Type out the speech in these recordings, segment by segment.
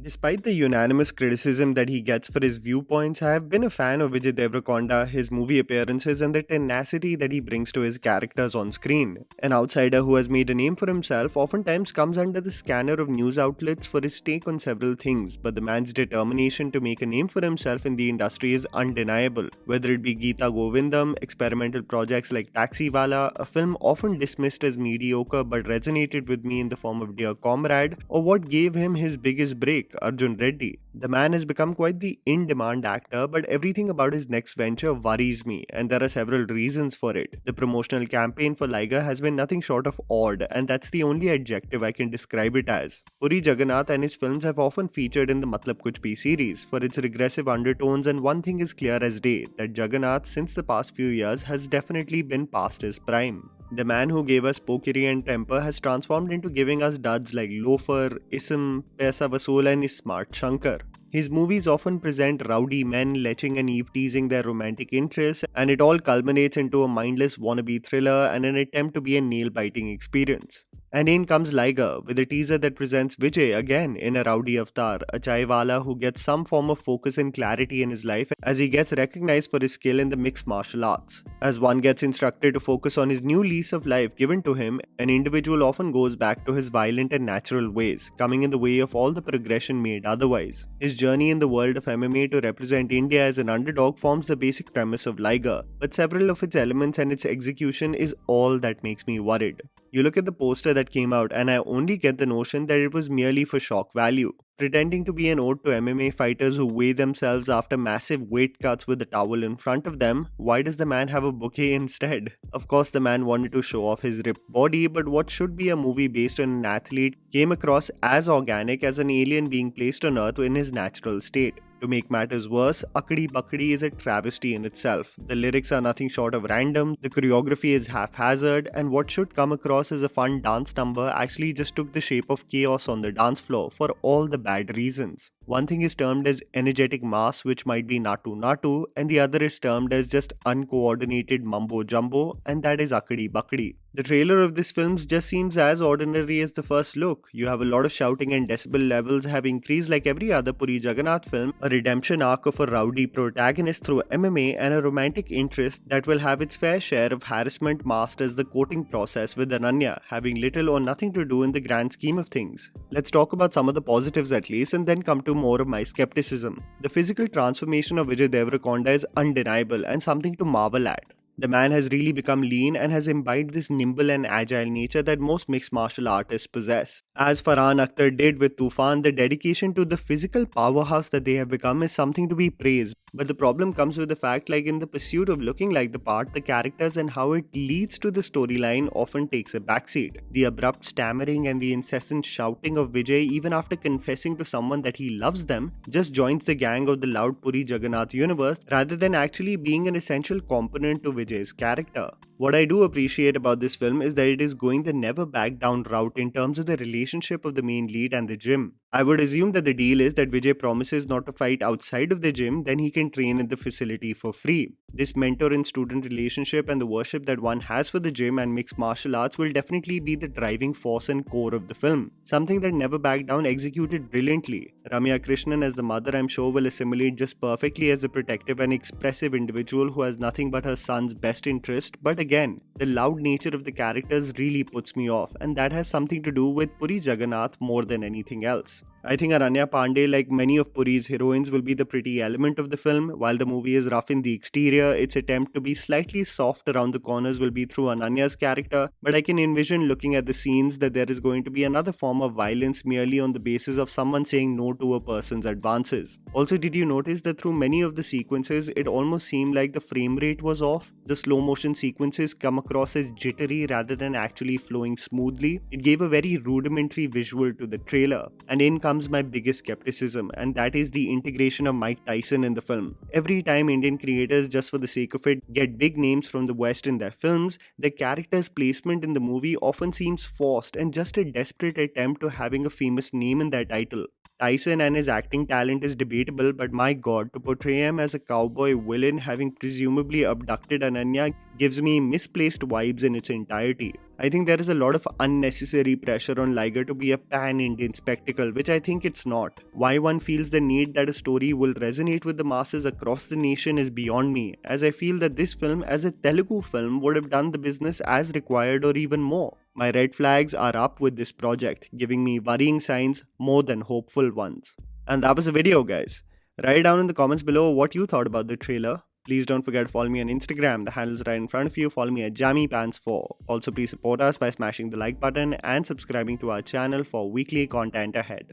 Despite the unanimous criticism that he gets for his viewpoints, I have been a fan of Vijay Deverakonda, his movie appearances, and the tenacity that he brings to his characters on screen. An outsider who has made a name for himself oftentimes comes under the scanner of news outlets for his take on several things, but the man's determination to make a name for himself in the industry is undeniable. Whether it be Geeta Govindam, experimental projects like Taxiwala, a film often dismissed as mediocre but resonated with me in the form of Dear Comrade, or what gave him his biggest break, Arjun Reddy. The man has become quite the in-demand actor, but everything about his next venture worries me, and there are several reasons for it. The promotional campaign for Liger has been nothing short of odd, and that's the only adjective I can describe it as. Puri Jagannath and his films have often featured in the Matlab Kuch Bhi series for its regressive undertones, and one thing is clear as day, that Jagannath since the past few years has definitely been past his prime. The man who gave us Pokiri and Temper has transformed into giving us duds like Loafer, Ism, Paisa Vasool and Smart Shankar. His movies often present rowdy men leching and eve-teasing their romantic interests, and it all culminates into a mindless wannabe thriller and an attempt to be a nail-biting experience. And in comes Liger, with a teaser that presents Vijay again in a rowdy avatar, a chaiwala who gets some form of focus and clarity in his life as he gets recognized for his skill in the mixed martial arts. As one gets instructed to focus on his new lease of life given to him, an individual often goes back to his violent and natural ways, coming in the way of all the progression made otherwise. His journey in the world of MMA to represent India as an underdog forms the basic premise of Liger, but several of its elements and its execution is all that makes me worried. You look at the poster that came out and I only get the notion that it was merely for shock value. Pretending to be an ode to MMA fighters who weigh themselves after massive weight cuts with a towel in front of them, why does the man have a bouquet instead? Of course the man wanted to show off his ripped body, but what should be a movie based on an athlete came across as organic as an alien being placed on Earth in his natural state. To make matters worse, Akkadi Bakkadi is a travesty in itself. The lyrics are nothing short of random, the choreography is haphazard, and what should come across as a fun dance number actually just took the shape of chaos on the dance floor for all the bad reasons. One thing is termed as energetic mass, which might be Natu Natu, and the other is termed as just uncoordinated mumbo jumbo, and that is Akkadi Bakkadi. The trailer of this film just seems as ordinary as the first look. You have a lot of shouting and decibel levels have increased like every other Puri Jagannath film, a redemption arc of a rowdy protagonist through MMA, and a romantic interest that will have its fair share of harassment masked as the courting process with Ananya, having little or nothing to do in the grand scheme of things. Let's talk about some of the positives at least and then come to more of my skepticism. The physical transformation of Vijay Deverakonda is undeniable and something to marvel at. The man has really become lean and has imbibed this nimble and agile nature that most mixed martial artists possess. As Farhan Akhtar did with Tufan, the dedication to the physical powerhouse that they have become is something to be praised. But the problem comes with the fact, like in the pursuit of looking like the part, the characters and how it leads to the storyline often takes a backseat. The abrupt stammering and the incessant shouting of Vijay, even after confessing to someone that he loves them, just joins the gang of the loud Puri Jagannath universe rather than actually being an essential component to Vijay's character. What I do appreciate about this film is that it is going the never back down route in terms of the relationship of the main lead and the gym. I would assume that the deal is that Vijay promises not to fight outside of the gym, then he can train in the facility for free. This mentor and student relationship and the worship that one has for the gym and mixed martial arts will definitely be the driving force and core of the film. Something that Never Back Down executed brilliantly. Ramya Krishnan as the mother, I'm sure, will assimilate just perfectly as a protective and expressive individual who has nothing but her son's best interest, but again, the loud nature of the characters really puts me off, and that has something to do with Puri Jagannath more than anything else. I think Ananya Pandey, like many of Puri's heroines, will be the pretty element of the film. While the movie is rough in the exterior, its attempt to be slightly soft around the corners will be through Ananya's character, but I can envision looking at the scenes that there is going to be another form of violence merely on the basis of someone saying no to a person's advances. Also, did you notice that through many of the sequences, it almost seemed like the frame rate was off? The slow motion sequences come across as jittery rather than actually flowing smoothly. It gave a very rudimentary visual to the trailer, and in comes my biggest skepticism, and that is the integration of Mike Tyson in the film. Every time Indian creators, just for the sake of it, get big names from the West in their films, the character's placement in the movie often seems forced and just a desperate attempt to having a famous name in their title. Tyson and his acting talent is debatable, but my god, to portray him as a cowboy villain having presumably abducted Ananya gives me misplaced vibes in its entirety. I think there is a lot of unnecessary pressure on Liger to be a pan-Indian spectacle, which I think it's not. Why one feels the need that a story will resonate with the masses across the nation is beyond me, as I feel that this film as a Telugu film would have done the business as required or even more. My red flags are up with this project, giving me worrying signs more than hopeful ones. And that was the video, guys. Write down in the comments below what you thought about the trailer. Please don't forget to follow me on Instagram, the handle's right in front of you. Follow me at JammyPants4. Also, please support us by smashing the like button and subscribing to our channel for weekly content ahead.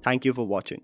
Thank you for watching.